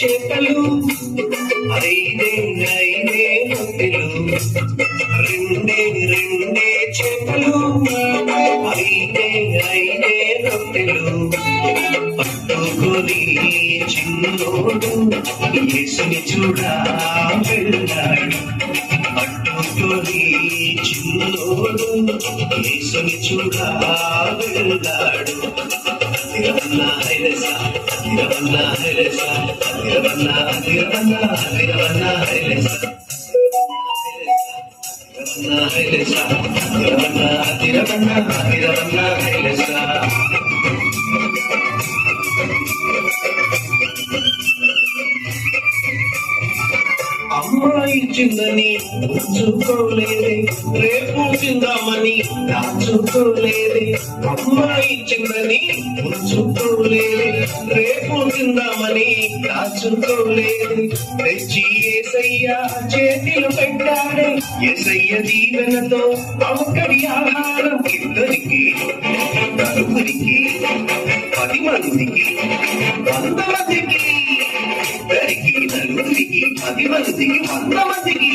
చేపలు ఐదే రొట్టెలు రెండే చేపలు ఐదే రొట్టెలు పట్టుకొని చిన్నోడు యేసుని చూడా వెళ్ళాడు. పట్టుకొని చిన్నోడు యేసుని చూడా వెళ్ళాడు. తిరవన్నా హైలసా తిరవన్నా హైలసా తిరవన్నా తిరవన్నా తిరవన్నా హైలసా తిరవన్నా హైలసా తిరవన్నా తిరవన్నా తిరవన్నా హైలసా. అమ్మాయి చిందని ఉంచుకోలేదే, రేపు చిందామని దాచుకోలేదే. అమ్మాయి చిందని ఉంచుకోలేదే, రేపు చిందామని దాచుకోలేదే. తెచ్చి యేసయ్య చేతిలో పెట్టాడే, యేసయ్య దీవెనతో అమ్మకడి ఆహారం ఇద్దరికి నలుగురికి 10 మందికి 100 మందికి ఇద్దరికి నలుగురికి 10 మందికి 100 మందికి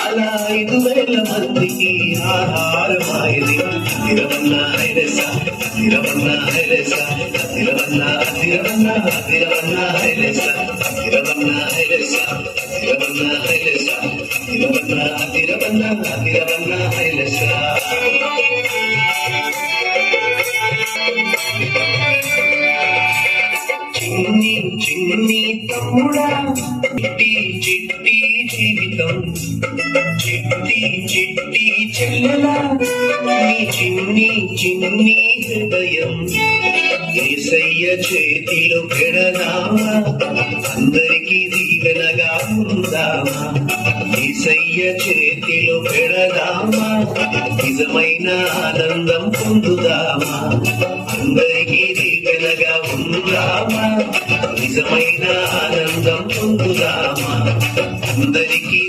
అలా 5,000 మందికి ఆహారమాయది. తిరవన్నా హైలసా తిరవన్నా హైలసా తిరవన్నా తిరవన్నా తిరవన్నా హైలసా తిరవన్నా హైలసా తిరవన్నా హైలసా తిరవన్నా తిరవన్నా తిరవన్నా హైలసా. చిన్ని చిన్ని తమ్ముడా చిట్టి చిట్టి జీవితం, చిట్టి చిట్టి చెల్లెలా నీ చిన్ని చిన్ని హృదయం యేసయ్య చేతిలో పెడదామా, అందరికీ దీవెనగా ఉందామా. యేసయ్య చేతిలో పెడదామా, నిజమైన ఆనందం పొందుదామా. అందరికీ దీవెనగా ఉందామా, నిజమైన ఆనందం పొందుదామా. అందరికీ